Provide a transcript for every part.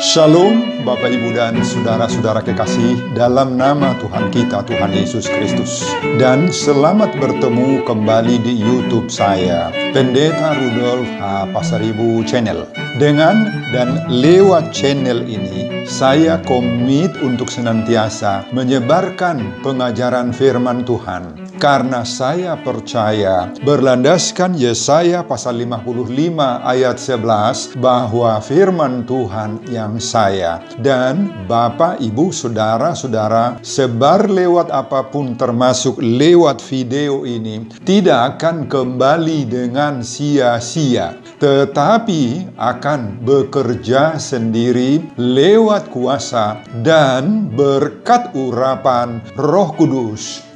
Shalom Bapak Ibu dan Saudara-saudara kekasih dalam nama Tuhan kita, Tuhan Yesus Kristus. Dan selamat bertemu kembali di YouTube saya, Pendeta Rudolf H. Pasaribu Channel. Dengan dan lewat channel ini, saya komit untuk senantiasa menyebarkan pengajaran firman Tuhan. Karena saya percaya berlandaskan Yesaya pasal 55 ayat 11 bahwa firman Tuhan yang saya dan Bapak, Ibu, Saudara-saudara sebar lewat apapun termasuk lewat video ini tidak akan kembali dengan sia-sia, tetapi akan bekerja sendiri lewat kuasa dan berkat urapan Roh Kudus.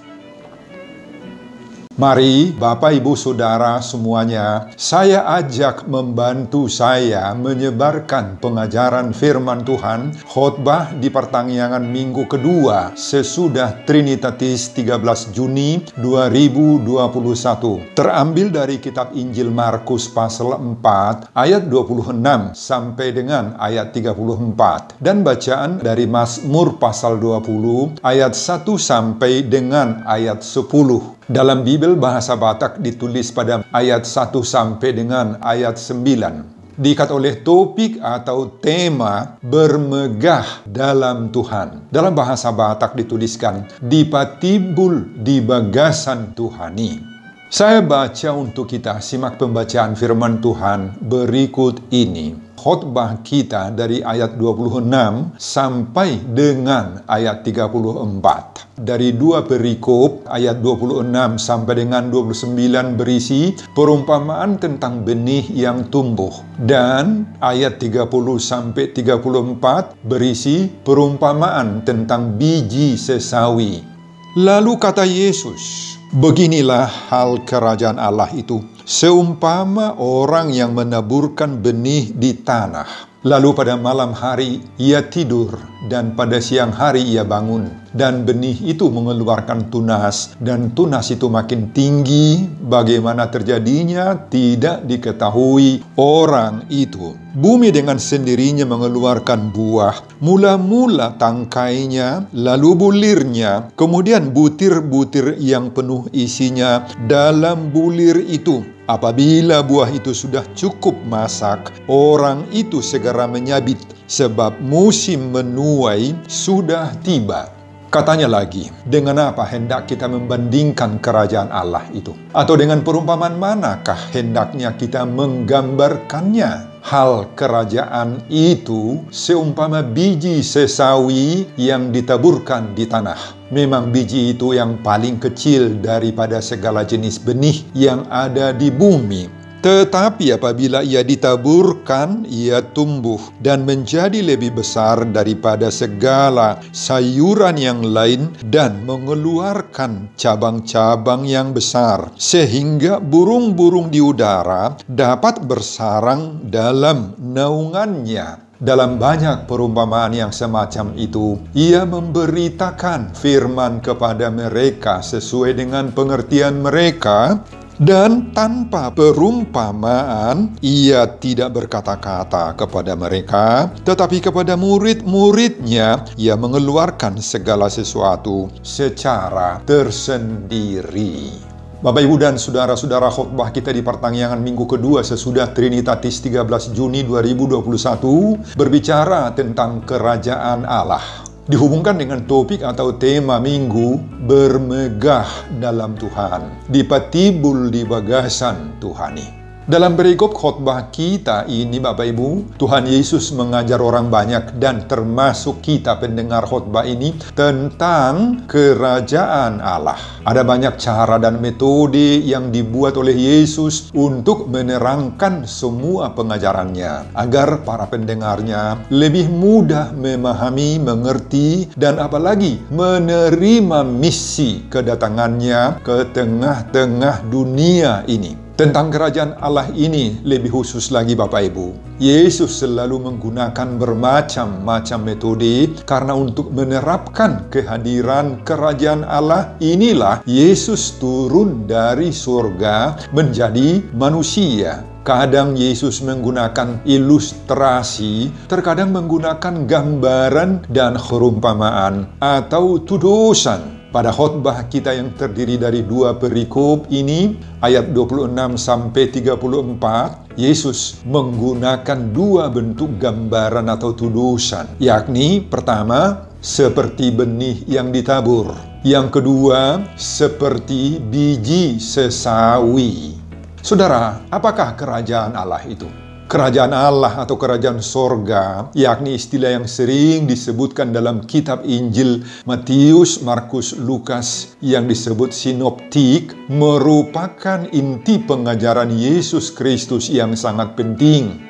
Mari Bapak, Ibu, Saudara semuanya, saya ajak membantu saya menyebarkan pengajaran firman Tuhan khotbah di pertanggihan minggu kedua sesudah Trinitatis 13 Juni 2021. Terambil dari kitab Injil Markus pasal 4 ayat 26 sampai dengan ayat 34 dan bacaan dari Mazmur pasal 20 ayat 1 sampai dengan ayat 10. Dalam Bibel bahasa Batak ditulis pada ayat 1 sampai dengan ayat 9. Diikat oleh topik atau tema bermegah dalam Tuhan. Dalam bahasa Batak dituliskan, dipatibul di bagasan Tuhani. Saya baca untuk kita, simak pembacaan firman Tuhan berikut ini. Khotbah kita dari ayat 26 sampai dengan ayat 34. Dari dua perikop, ayat 26 sampai dengan 29 berisi perumpamaan tentang benih yang tumbuh. Dan ayat 30 sampai 34 berisi perumpamaan tentang biji sesawi. Lalu kata Yesus, beginilah hal kerajaan Allah itu, seumpama orang yang menaburkan benih di tanah. Lalu pada malam hari ia tidur, dan pada siang hari ia bangun. Dan benih itu mengeluarkan tunas, dan tunas itu makin tinggi. Bagaimana terjadinya tidak diketahui orang itu. Bumi dengan sendirinya mengeluarkan buah, mula-mula tangkainya, lalu bulirnya, kemudian butir-butir yang penuh isinya dalam bulir itu. Apabila buah itu sudah cukup masak, orang itu segera menyabit, sebab musim menuai sudah tiba. Katanya lagi, dengan apa hendak kita membandingkan kerajaan Allah itu? Atau dengan perumpamaan manakah hendaknya kita menggambarkannya? Hal kerajaan itu seumpama biji sesawi yang ditaburkan di tanah. Memang biji itu yang paling kecil daripada segala jenis benih yang ada di bumi. Tetapi apabila ia ditaburkan, ia tumbuh dan menjadi lebih besar daripada segala sayuran yang lain dan mengeluarkan cabang-cabang yang besar, sehingga burung-burung di udara dapat bersarang dalam naungannya. Dalam banyak perumpamaan yang semacam itu, ia memberitakan firman kepada mereka sesuai dengan pengertian mereka. Dan tanpa perumpamaan, ia tidak berkata-kata kepada mereka, tetapi kepada murid-muridnya, ia mengeluarkan segala sesuatu secara tersendiri. Bapak, Ibu, dan Saudara-saudara, khotbah kita di pertanggihan minggu kedua sesudah Trinitatis 13 Juni 2021 berbicara tentang kerajaan Allah. Dihubungkan dengan topik atau tema minggu bermegah dalam Tuhan, dipatibul di bagasan Tuhani. Dalam perikop khotbah kita ini, Bapak Ibu, Tuhan Yesus mengajar orang banyak dan termasuk kita pendengar khotbah ini tentang kerajaan Allah. Ada banyak cara dan metode yang dibuat oleh Yesus untuk menerangkan semua pengajarannya agar para pendengarnya lebih mudah memahami, mengerti, dan apalagi menerima misi kedatangannya ke tengah-tengah dunia ini. Tentang kerajaan Allah ini lebih khusus lagi Bapak Ibu, Yesus selalu menggunakan bermacam-macam metode karena untuk menerapkan kehadiran kerajaan Allah inilah Yesus turun dari surga menjadi manusia. Kadang Yesus menggunakan ilustrasi, terkadang menggunakan gambaran dan perumpamaan atau tudusan. Pada khotbah kita yang terdiri dari 2 perikop ini, ayat 26-34, Yesus menggunakan 2 bentuk gambaran atau tudusan, yakni pertama, seperti benih yang ditabur. Yang kedua, seperti biji sesawi. Saudara, apakah kerajaan Allah itu? Kerajaan Allah atau kerajaan sorga, yakni istilah yang sering disebutkan dalam kitab Injil Matius, Markus, Lukas yang disebut sinoptik, merupakan inti pengajaran Yesus Kristus yang sangat penting.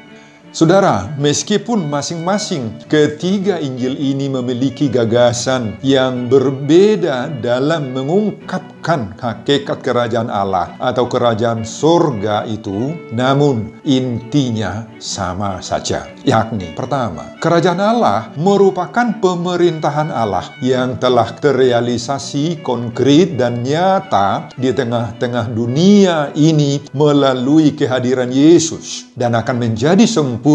Saudara, meskipun masing-masing ketiga Injil ini memiliki gagasan yang berbeda dalam mengungkapkan hakikat kerajaan Allah atau kerajaan sorga itu, namun intinya sama saja. Yakni, pertama, kerajaan Allah merupakan pemerintahan Allah yang telah terrealisasi konkret dan nyata di tengah-tengah dunia ini melalui kehadiran Yesus dan akan menjadi sempurna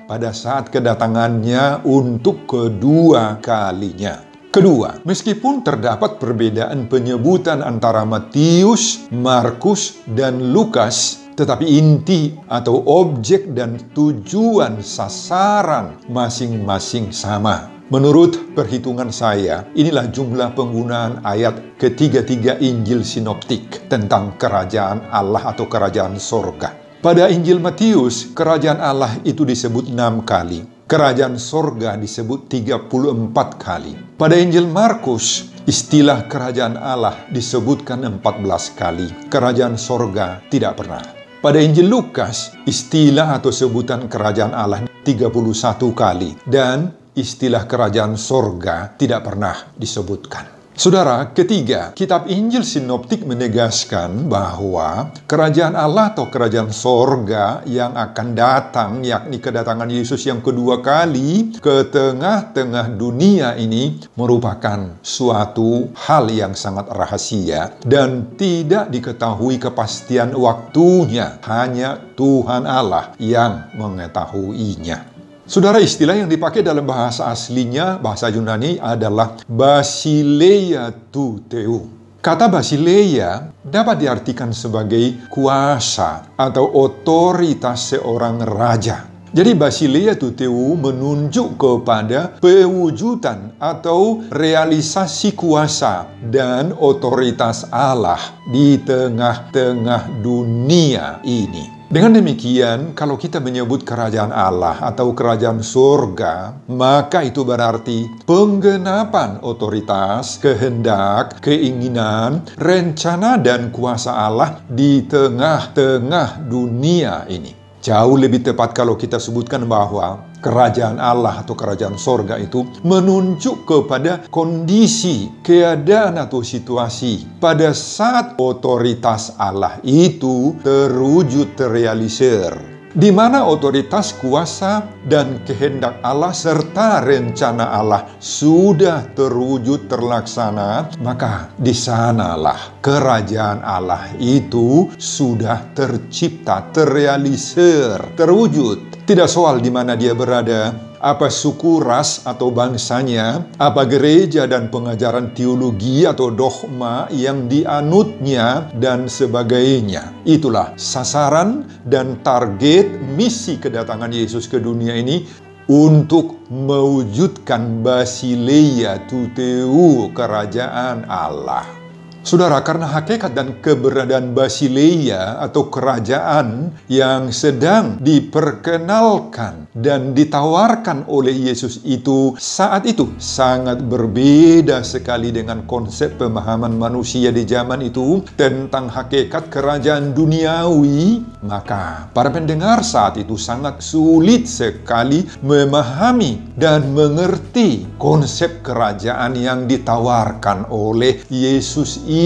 pada saat kedatangannya untuk kedua kalinya. Kedua, meskipun terdapat perbedaan penyebutan antara Matius, Markus, dan Lukas, tetapi inti atau objek dan tujuan sasaran masing-masing sama. Menurut perhitungan saya, inilah jumlah penggunaan ayat ketiga-tiga Injil sinoptik tentang kerajaan Allah atau kerajaan sorga. Pada Injil Matius, kerajaan Allah itu disebut 6 kali. Kerajaan sorga disebut 34 kali. Pada Injil Markus, istilah kerajaan Allah disebutkan 14 kali. Kerajaan sorga tidak pernah. Pada Injil Lukas, istilah atau sebutan kerajaan Allah 31 kali. Dan istilah kerajaan sorga tidak pernah disebutkan. Saudara, ketiga, kitab Injil sinoptik menegaskan bahwa kerajaan Allah atau kerajaan sorga yang akan datang, yakni kedatangan Yesus yang kedua kali ke tengah-tengah dunia ini, merupakan suatu hal yang sangat rahasia dan tidak diketahui kepastian waktunya. Hanya Tuhan Allah yang mengetahuinya. Saudara, istilah yang dipakai dalam bahasa aslinya, bahasa Yunani adalah basileia tu theou. Kata basileia dapat diartikan sebagai kuasa atau otoritas seorang raja. Jadi basileia tu theou menunjuk kepada pewujudan atau realisasi kuasa dan otoritas Allah di tengah-tengah dunia ini. Dengan demikian, kalau kita menyebut kerajaan Allah atau kerajaan surga, maka itu berarti penggenapan otoritas, kehendak, keinginan, rencana, dan kuasa Allah di tengah-tengah dunia ini. Jauh lebih tepat kalau kita sebutkan bahwa kerajaan Allah atau kerajaan sorga itu menunjuk kepada kondisi, keadaan atau situasi pada saat otoritas Allah itu terwujud, terrealisir. Di mana otoritas, kuasa, dan kehendak Allah serta rencana Allah sudah terwujud, terlaksana, maka di sanalah kerajaan Allah itu sudah tercipta, terrealisir, terwujud. Tidak soal di mana dia berada, apa suku, ras, atau bangsanya, apa gereja dan pengajaran teologi atau dogma yang dianutnya, dan sebagainya. Itulah sasaran dan target misi kedatangan Yesus ke dunia ini untuk mewujudkan basileia tu theou, kerajaan Allah. Saudara, karena hakikat dan keberadaan basileia atau kerajaan yang sedang diperkenalkan dan ditawarkan oleh Yesus itu saat itu sangat berbeda sekali dengan konsep pemahaman manusia di zaman itu tentang hakikat kerajaan duniawi, maka para pendengar saat itu sangat sulit sekali memahami dan mengerti konsep kerajaan yang ditawarkan oleh Yesus ini.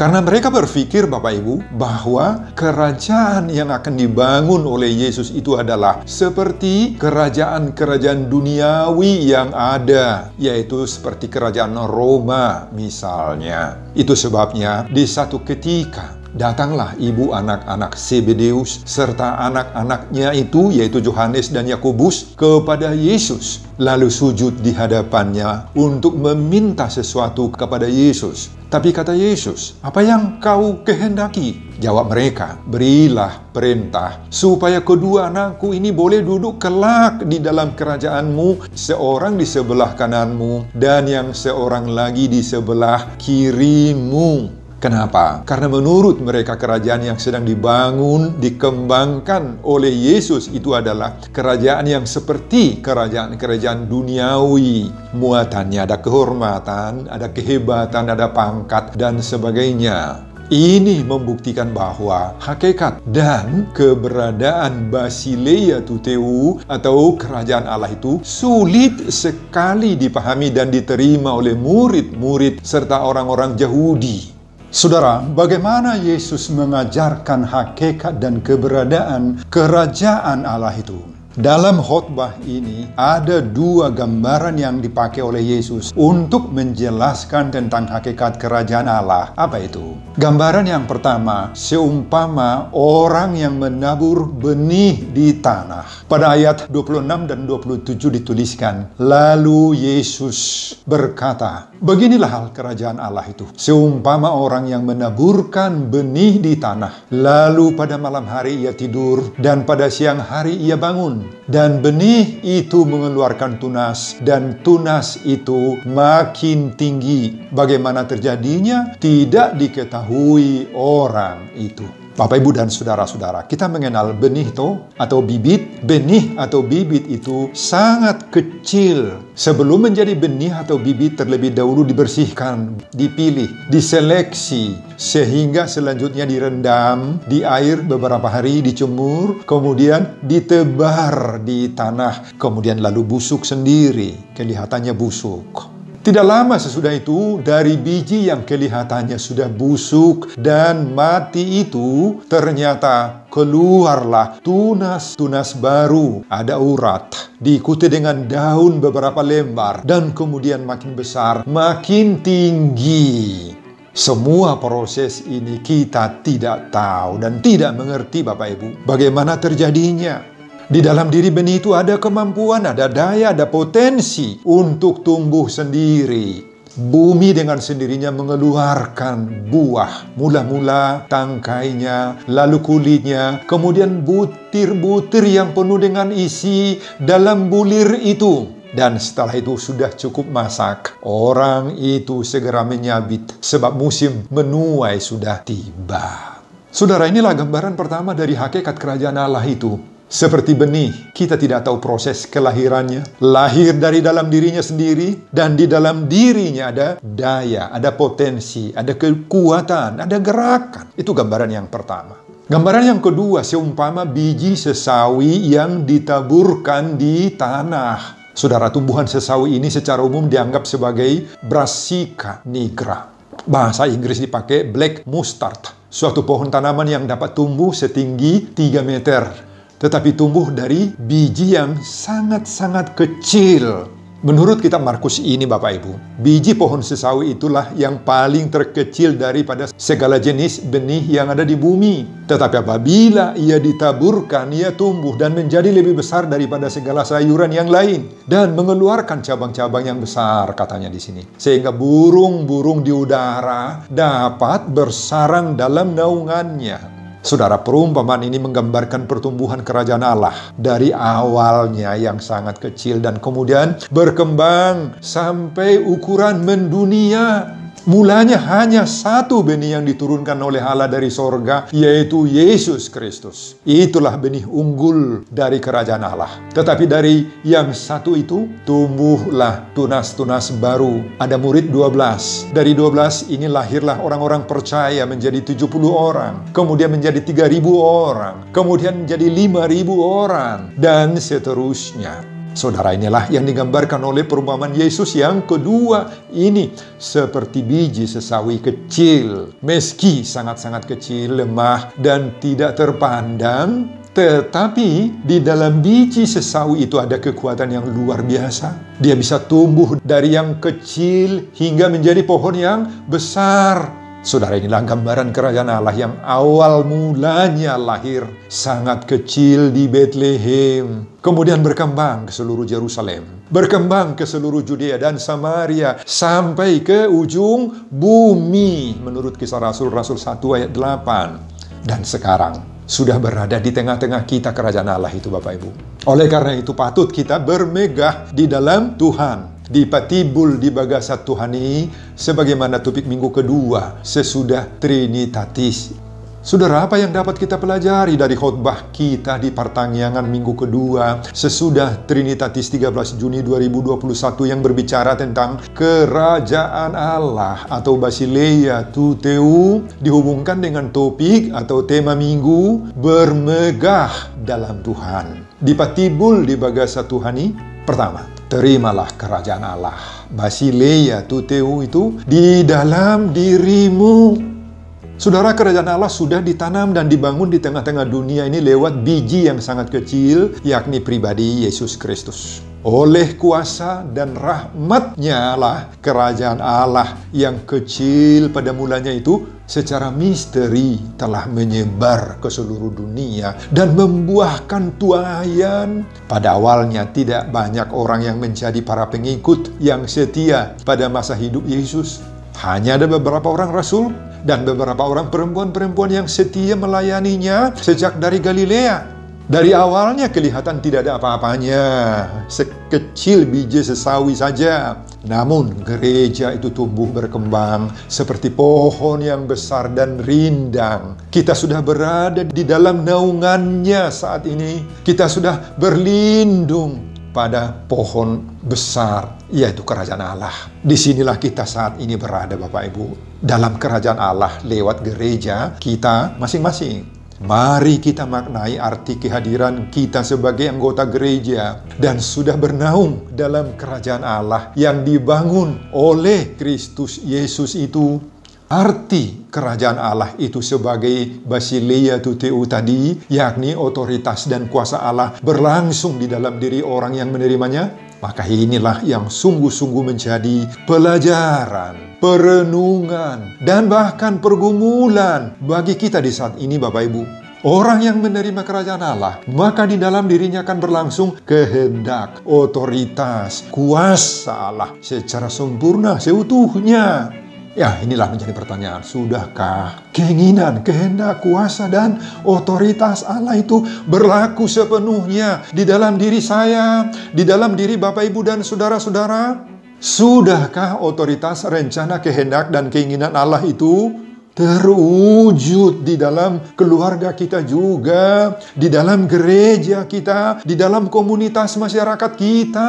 Karena mereka berpikir, Bapak Ibu, bahwa kerajaan yang akan dibangun oleh Yesus itu adalah seperti kerajaan-kerajaan duniawi yang ada, yaitu seperti kerajaan Roma misalnya. Itu sebabnya di satu ketika datanglah ibu anak-anak Zebedeus serta anak-anaknya itu, yaitu Yohanes dan Yakobus, kepada Yesus, lalu sujud di hadapannya untuk meminta sesuatu kepada Yesus. Tapi kata Yesus, "Apa yang kau kehendaki?" Jawab mereka, "Berilah perintah supaya kedua anakku ini boleh duduk kelak di dalam kerajaanmu, seorang di sebelah kananmu dan yang seorang lagi di sebelah kirimu." Kenapa? Karena menurut mereka kerajaan yang sedang dibangun, dikembangkan oleh Yesus itu adalah kerajaan yang seperti kerajaan-kerajaan duniawi. Muatannya ada kehormatan, ada kehebatan, ada pangkat, dan sebagainya. Ini membuktikan bahwa hakikat dan keberadaan Basileia Tuteu atau kerajaan Allah itu sulit sekali dipahami dan diterima oleh murid-murid serta orang-orang Yahudi. Saudara, bagaimana Yesus mengajarkan hakikat dan keberadaan kerajaan Allah itu? Dalam khotbah ini ada dua gambaran yang dipakai oleh Yesus untuk menjelaskan tentang hakikat kerajaan Allah. Apa itu? Gambaran yang pertama, seumpama orang yang menabur benih di tanah. Pada ayat 26 dan 27 dituliskan, lalu Yesus berkata, "Beginilah hal kerajaan Allah itu. Seumpama orang yang menaburkan benih di tanah, lalu pada malam hari ia tidur, dan pada siang hari ia bangun. Dan benih itu mengeluarkan tunas, dan tunas itu makin tinggi. Bagaimana terjadinya? Tidak diketahui orang itu." Bapak, Ibu, dan saudara-saudara, kita mengenal benih atau bibit. Benih atau bibit itu sangat kecil. Sebelum menjadi benih atau bibit, terlebih dahulu dibersihkan, dipilih, diseleksi, sehingga selanjutnya direndam di air beberapa hari, dijemur, kemudian ditebar di tanah, kemudian lalu busuk sendiri, kelihatannya busuk. Tidak lama sesudah itu, dari biji yang kelihatannya sudah busuk dan mati itu, ternyata keluarlah tunas-tunas baru. Ada urat, diikuti dengan daun beberapa lembar, dan kemudian makin besar, makin tinggi. Semua proses ini kita tidak tahu dan tidak mengerti, Bapak Ibu, bagaimana terjadinya. Di dalam diri benih itu ada kemampuan, ada daya, ada potensi untuk tumbuh sendiri. Bumi dengan sendirinya mengeluarkan buah. Mula-mula tangkainya, lalu kulitnya, kemudian butir-butir yang penuh dengan isi dalam bulir itu. Dan setelah itu sudah cukup masak, orang itu segera menyabit, sebab musim menuai sudah tiba. Saudara, inilah gambaran pertama dari hakikat kerajaan Allah itu. Seperti benih, kita tidak tahu proses kelahirannya. Lahir dari dalam dirinya sendiri, dan di dalam dirinya ada daya, ada potensi, ada kekuatan, ada gerakan. Itu gambaran yang pertama. Gambaran yang kedua, seumpama biji sesawi yang ditaburkan di tanah. Saudara, tumbuhan sesawi ini secara umum dianggap sebagai Brassica nigra. Bahasa Inggris dipakai black mustard. Suatu pohon tanaman yang dapat tumbuh setinggi 3 meter. Tetapi tumbuh dari biji yang sangat-sangat kecil. Menurut kitab Markus ini, Bapak Ibu, biji pohon sesawi itulah yang paling terkecil daripada segala jenis benih yang ada di bumi. Tetapi apabila ia ditaburkan, ia tumbuh dan menjadi lebih besar daripada segala sayuran yang lain, dan mengeluarkan cabang-cabang yang besar, katanya di sini. Sehingga burung-burung di udara dapat bersarang dalam naungannya. Saudara, perumpamaan ini menggambarkan pertumbuhan kerajaan Allah dari awalnya yang sangat kecil dan kemudian berkembang sampai ukuran mendunia. Mulanya hanya satu benih yang diturunkan oleh Allah dari sorga, yaitu Yesus Kristus. Itulah benih unggul dari kerajaan Allah. Tetapi dari yang satu itu, tumbuhlah tunas-tunas baru. Ada murid 12. Dari 12 ini lahirlah orang-orang percaya menjadi 70 orang. Kemudian menjadi 3.000 orang. Kemudian menjadi 5.000 orang. Dan seterusnya. Saudara, inilah yang digambarkan oleh perumpamaan Yesus yang kedua ini. Seperti biji sesawi kecil, meski sangat-sangat kecil, lemah, dan tidak terpandang, tetapi di dalam biji sesawi itu ada kekuatan yang luar biasa. Dia bisa tumbuh dari yang kecil hingga menjadi pohon yang besar. Saudara, inilah gambaran kerajaan Allah yang awal mulanya lahir sangat kecil di Betlehem, kemudian berkembang ke seluruh Yerusalem, berkembang ke seluruh Judea dan Samaria, sampai ke ujung bumi menurut Kisah Rasul 1 ayat 8. Dan sekarang sudah berada di tengah-tengah kita kerajaan Allah itu, Bapak Ibu. Oleh karena itu patut kita bermegah di dalam Tuhan. Dipatibul di bagasat Tuhani, sebagaimana topik minggu kedua sesudah Trinitatis. Saudara, apa yang dapat kita pelajari dari khotbah kita di pertanggiangan minggu kedua sesudah Trinitatis 13 Juni 2021 yang berbicara tentang kerajaan Allah atau Basileia Tuteu, dihubungkan dengan topik atau tema minggu bermegah dalam Tuhan. Dipatibul di bagasat Tuhani. Pertama, terimalah kerajaan Allah. Basileia Tuteu itu di dalam dirimu. Saudara, kerajaan Allah sudah ditanam dan dibangun di tengah-tengah dunia ini lewat biji yang sangat kecil, yakni pribadi Yesus Kristus. Oleh kuasa dan rahmat-Nya lah kerajaan Allah yang kecil pada mulanya itu secara misteri telah menyebar ke seluruh dunia dan membuahkan tuayan. Pada awalnya tidak banyak orang yang menjadi para pengikut yang setia pada masa hidup Yesus. Hanya ada beberapa orang rasul dan beberapa orang perempuan-perempuan yang setia melayaninya sejak dari Galilea. Dari awalnya kelihatan tidak ada apa-apanya, sekecil biji sesawi saja. Namun gereja itu tumbuh berkembang seperti pohon yang besar dan rindang. Kita sudah berada di dalam naungannya saat ini. Kita sudah berlindung pada pohon besar, yaitu kerajaan Allah. Disinilah kita saat ini berada, Bapak Ibu, dalam kerajaan Allah lewat gereja kita masing-masing. Mari kita maknai arti kehadiran kita sebagai anggota gereja dan sudah bernaung dalam kerajaan Allah yang dibangun oleh Kristus Yesus itu. Arti kerajaan Allah itu sebagai Basileia Tuteu tadi, yakni otoritas dan kuasa Allah berlangsung di dalam diri orang yang menerimanya. Maka inilah yang sungguh-sungguh menjadi pelajaran, perenungan, dan bahkan pergumulan bagi kita di saat ini, Bapak Ibu. Orang yang menerima kerajaan Allah, maka di dalam dirinya akan berlangsung kehendak, otoritas, kuasa Allah secara sempurna, seutuhnya. Ya, inilah menjadi pertanyaan. Sudahkah keinginan, kehendak, kuasa, dan otoritas Allah itu berlaku sepenuhnya di dalam diri saya, di dalam diri Bapak, Ibu, dan saudara-saudara? Sudahkah otoritas, rencana, kehendak, dan keinginan Allah itu terwujud di dalam keluarga kita juga, di dalam gereja kita, di dalam komunitas masyarakat kita?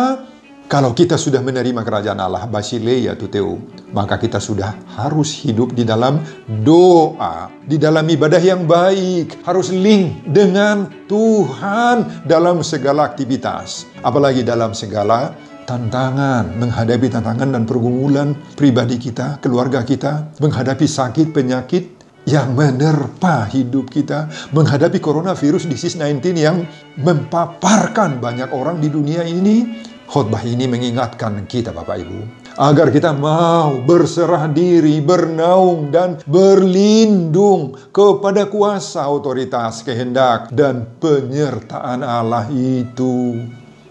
Kalau kita sudah menerima kerajaan Allah, Basileia Tuteu, maka kita sudah harus hidup di dalam doa, di dalam ibadah yang baik, harus link dengan Tuhan dalam segala aktivitas, apalagi dalam segala tantangan, menghadapi tantangan dan pergumulan pribadi kita, keluarga kita, menghadapi sakit, penyakit yang menerpa hidup kita, menghadapi coronavirus disease 19 yang mempaparkan banyak orang di dunia ini. Khotbah ini mengingatkan kita, Bapak Ibu, agar kita mau berserah diri, bernaung, dan berlindung kepada kuasa, otoritas, kehendak, dan penyertaan Allah itu.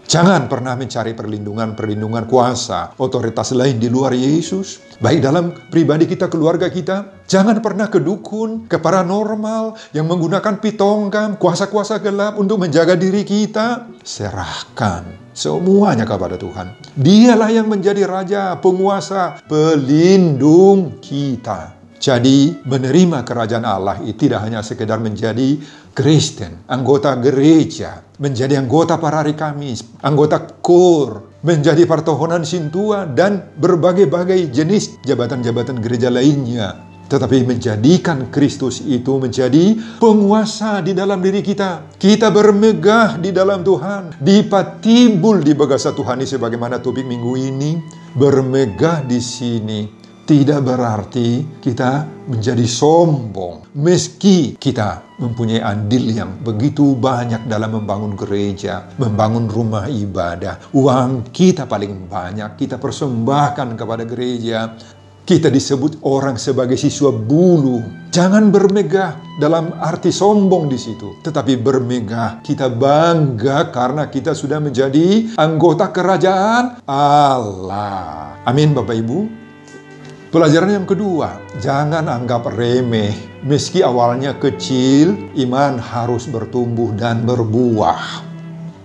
Jangan pernah mencari perlindungan kuasa, otoritas lain di luar Yesus. Baik dalam pribadi kita, keluarga kita. Jangan pernah ke dukun, ke paranormal yang menggunakan pitongkam, kuasa-kuasa gelap untuk menjaga diri kita. Serahkan semuanya kepada Tuhan. Dialah yang menjadi raja, penguasa, pelindung kita. Jadi menerima kerajaan Allah itu tidak hanya sekedar menjadi Kristen, anggota gereja, menjadi anggota parari Kamis, anggota KOR, menjadi pertohonan Sintua, dan berbagai-bagai jenis jabatan-jabatan gereja lainnya. tetapi menjadikan Kristus itu menjadi penguasa di dalam diri kita. Kita bermegah di dalam Tuhan, dipatibul di bagasa Tuhan ini, sebagaimana topik minggu ini. Bermegah di sini tidak berarti kita menjadi sombong, meski kita mempunyai andil yang begitu banyak dalam membangun gereja, membangun rumah ibadah. Uang kita paling banyak kita persembahkan kepada gereja. Kita disebut orang sebagai siswa bulu. Jangan bermegah dalam arti sombong di situ, tetapi bermegah, kita bangga karena kita sudah menjadi anggota kerajaan Allah. Amin, Bapak Ibu. Pelajaran yang kedua, jangan anggap remeh. Meski awalnya kecil, iman harus bertumbuh dan berbuah.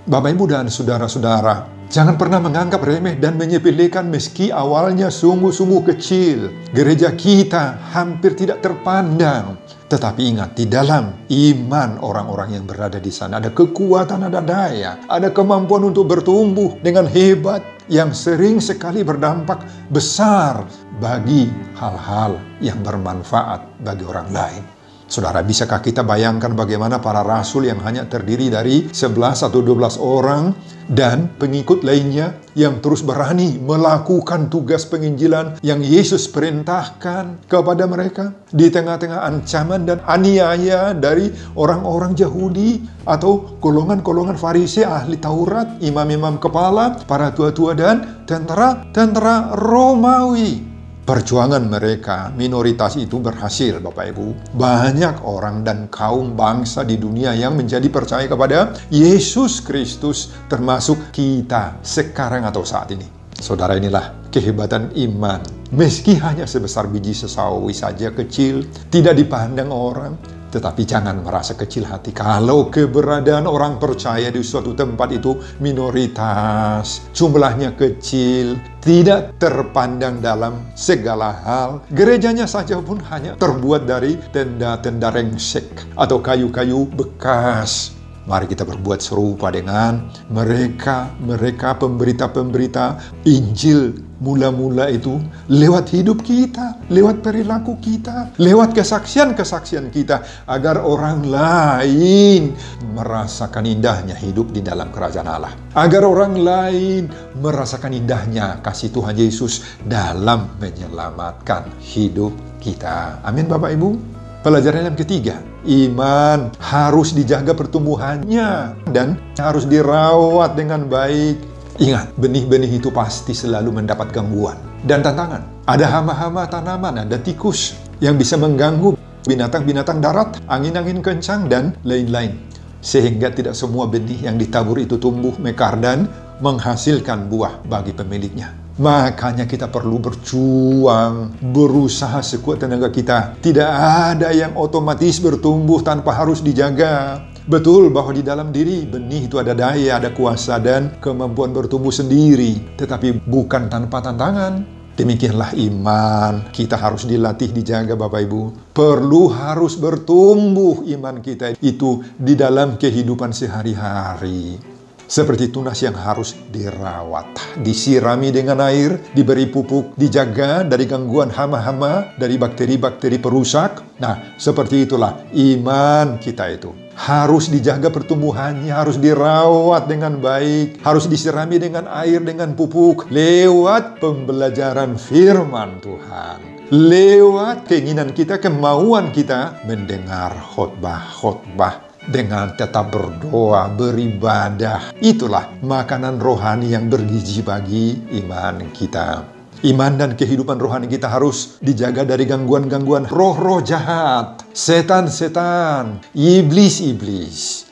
Bapak Ibu dan saudara-saudara, jangan pernah menganggap remeh dan menyepelekan meski awalnya sungguh-sungguh kecil. Gereja kita hampir tidak terpandang. Tetapi ingat, di dalam iman orang-orang yang berada di sana ada kekuatan, ada daya, ada kemampuan untuk bertumbuh dengan hebat yang sering sekali berdampak besar bagi hal-hal yang bermanfaat bagi orang lain. Saudara, bisakah kita bayangkan bagaimana para rasul yang hanya terdiri dari 11 atau 12 orang dan pengikut lainnya yang terus berani melakukan tugas penginjilan yang Yesus perintahkan kepada mereka di tengah-tengah ancaman dan aniaya dari orang-orang Yahudi atau golongan-golongan Farisi, ahli Taurat, imam-imam kepala, para tua-tua dan tentara Romawi. Perjuangan mereka, minoritas itu berhasil, Bapak Ibu. Banyak orang dan kaum bangsa di dunia yang menjadi percaya kepada Yesus Kristus, termasuk kita sekarang atau saat ini. Saudara, inilah kehebatan iman. Meski hanya sebesar biji sesawi saja kecil, tidak dipandang orang, tetapi jangan merasa kecil hati. Kalau keberadaan orang percaya di suatu tempat itu minoritas, jumlahnya kecil, tidak terpandang dalam segala hal, gerejanya saja pun hanya terbuat dari tenda-tenda rengsek atau kayu-kayu bekas. Mari kita berbuat serupa dengan mereka pemberita-pemberita Injil mula-mula itu, lewat hidup kita, lewat perilaku kita, lewat kesaksian-kesaksian kita, agar orang lain merasakan indahnya hidup di dalam kerajaan Allah. Agar orang lain merasakan indahnya kasih Tuhan Yesus dalam menyelamatkan hidup kita. Amin, Bapak Ibu. Pelajaran yang ketiga, iman harus dijaga pertumbuhannya dan harus dirawat dengan baik. Ingat, benih-benih itu pasti selalu mendapat gangguan dan tantangan. Ada hama-hama tanaman, ada tikus yang bisa mengganggu binatang-binatang darat, angin-angin kencang, dan lain-lain. Sehingga tidak semua benih yang ditabur itu tumbuh, mekar, dan menghasilkan buah bagi pemiliknya. Makanya kita perlu berjuang, berusaha sekuat tenaga kita. Tidak ada yang otomatis bertumbuh tanpa harus dijaga. Betul bahwa di dalam diri benih itu ada daya, ada kuasa, dan kemampuan bertumbuh sendiri. Tetapi bukan tanpa tantangan. Demikianlah iman. Kita harus dilatih, dijaga, Bapak Ibu. Perlu harus bertumbuh iman kita itu di dalam kehidupan sehari-hari. Seperti tunas yang harus dirawat, disirami dengan air, diberi pupuk, dijaga dari gangguan hama-hama, dari bakteri-bakteri perusak. Nah, seperti itulah iman kita itu. Harus dijaga pertumbuhannya, harus dirawat dengan baik, harus disirami dengan air, dengan pupuk, lewat pembelajaran firman Tuhan. Lewat keinginan kita, kemauan kita mendengar khotbah-khotbah, dengan tetap berdoa, beribadah. Itulah makanan rohani yang bergizi bagi iman kita. Iman dan kehidupan rohani kita harus dijaga dari gangguan-gangguan roh-roh jahat, setan-setan, iblis-iblis.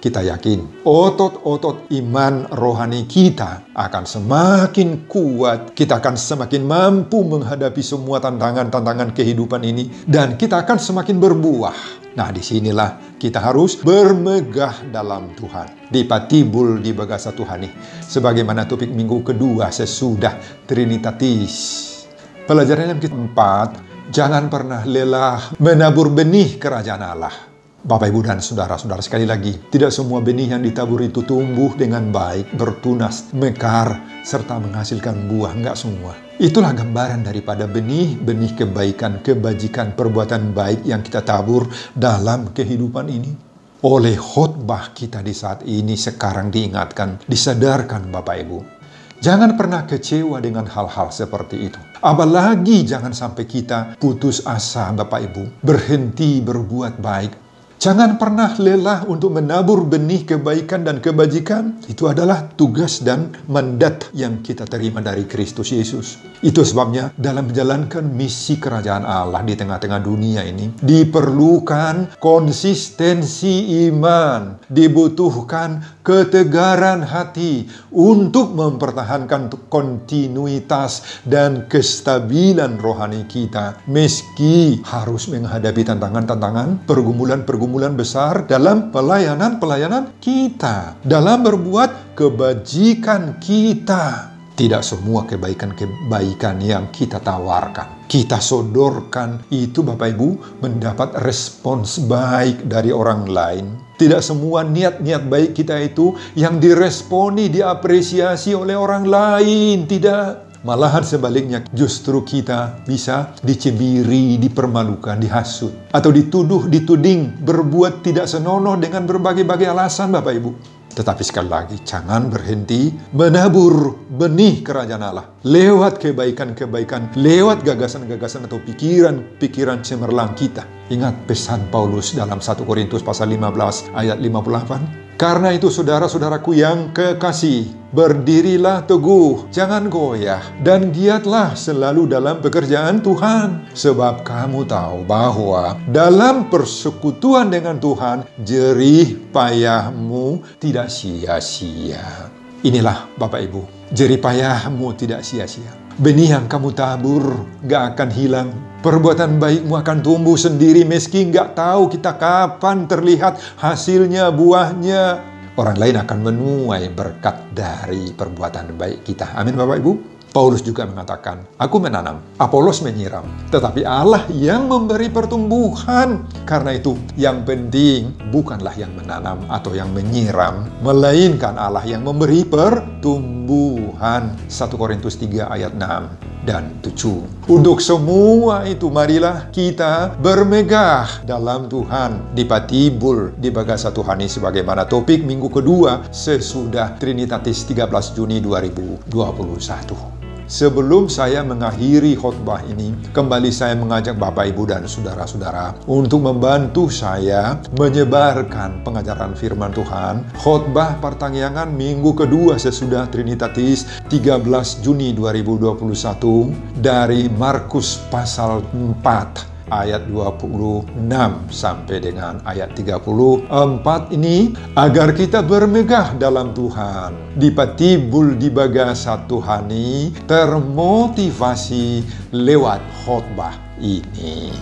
Kita yakin otot-otot iman rohani kita akan semakin kuat. Kita akan semakin mampu menghadapi semua tantangan-tantangan kehidupan ini. Dan kita akan semakin berbuah. Nah, disinilah kita harus bermegah dalam Tuhan. Dipatibul di bagasa Tuhan ini. Sebagaimana topik minggu kedua sesudah Trinitatis. Pelajaran yang keempat, jangan pernah lelah menabur benih kerajaan Allah. Bapak, Ibu, dan saudara-saudara, sekali lagi, tidak semua benih yang ditabur itu tumbuh dengan baik, bertunas, mekar, serta menghasilkan buah. Enggak semua. Itulah gambaran daripada benih-benih kebaikan, kebajikan, perbuatan baik yang kita tabur dalam kehidupan ini. Oleh khotbah kita di saat ini sekarang diingatkan, disadarkan Bapak Ibu. Jangan pernah kecewa dengan hal-hal seperti itu. Apalagi jangan sampai kita putus asa Bapak Ibu, berhenti berbuat baik. Jangan pernah lelah untuk menabur benih kebaikan dan kebajikan. Itu adalah tugas dan mandat yang kita terima dari Kristus Yesus. Itu sebabnya dalam menjalankan misi kerajaan Allah di tengah-tengah dunia ini, diperlukan konsistensi iman, dibutuhkan ketegaran hati untuk mempertahankan kontinuitas dan kestabilan rohani kita. Meski harus menghadapi tantangan-tantangan, pergumulan besar dalam pelayanan kita, dalam berbuat kebajikan kita. Tidak semua kebaikan-kebaikan yang kita tawarkan, kita sodorkan itu Bapak Ibu mendapat respons baik dari orang lain. Tidak semua niat-niat baik kita itu yang diresponi, diapresiasi oleh orang lain. Tidak. Malahan sebaliknya, justru kita bisa dicibiri, dipermalukan, dihasut, atau dituduh, dituding, berbuat tidak senonoh dengan berbagai-bagai alasan Bapak Ibu. Tetapi sekali lagi, jangan berhenti menabur benih kerajaan Allah. Lewat kebaikan-kebaikan, lewat gagasan-gagasan atau pikiran-pikiran cemerlang kita. Ingat pesan Paulus dalam 1 Korintus pasal 15 ayat 58. Karena itu saudara-saudaraku yang kekasih, berdirilah teguh, jangan goyah, dan giatlah selalu dalam pekerjaan Tuhan. Sebab kamu tahu bahwa dalam persekutuan dengan Tuhan, jerih payahmu tidak sia-sia. Inilah Bapak Ibu, jerih payahmu tidak sia-sia. Benih yang kamu tabur gak akan hilang. Perbuatan baikmu akan tumbuh sendiri meski gak tahu kita kapan terlihat hasilnya, buahnya. Orang lain akan menuai berkat dari perbuatan baik kita. Amin Bapak Ibu. Paulus juga mengatakan, aku menanam, Apolos menyiram, tetapi Allah yang memberi pertumbuhan. Karena itu, yang penting bukanlah yang menanam atau yang menyiram, melainkan Allah yang memberi pertumbuhan. 1 Korintus 3 ayat 6 dan 7. Untuk semua itu, marilah kita bermegah dalam Tuhan, dipatibul di bagasa Tuhani, sebagaimana topik minggu kedua sesudah Trinitatis 13 Juni 2021. Sebelum saya mengakhiri khotbah ini, kembali saya mengajak Bapak Ibu dan saudara-saudara untuk membantu saya menyebarkan pengajaran firman Tuhan. Khotbah pertanggiangan minggu kedua sesudah Trinitatis 13 Juni 2021 dari Markus pasal 4. Ayat 26 sampai dengan ayat 34 ini, agar kita bermegah dalam Tuhan, dipatibul di bagasa Tuhani, termotivasi lewat khotbah ini.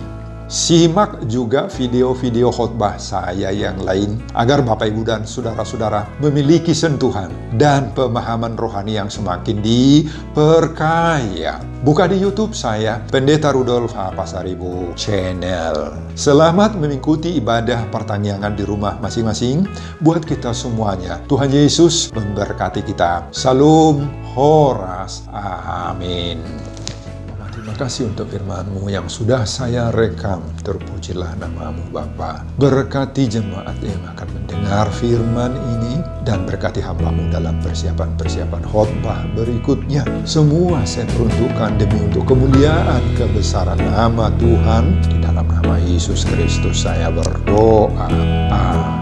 Simak juga video-video khotbah saya yang lain agar Bapak Ibu dan saudara-saudara memiliki sentuhan dan pemahaman rohani yang semakin diperkaya. Buka di YouTube saya, Pendeta Rudolf H. Pasaribu Channel. Selamat mengikuti ibadah pertanggiangan di rumah masing-masing buat kita semuanya. Tuhan Yesus memberkati kita. Salam Horas. Amin. Terima kasih untuk firman-Mu yang sudah saya rekam. Terpujilah nama-Mu Bapa. Berkati jemaat yang akan mendengar firman ini dan berkati hamba-Mu dalam persiapan-persiapan khotbah berikutnya. Semua saya peruntukkan demi untuk kemuliaan kebesaran nama Tuhan. Di dalam nama Yesus Kristus saya berdoa. Amin.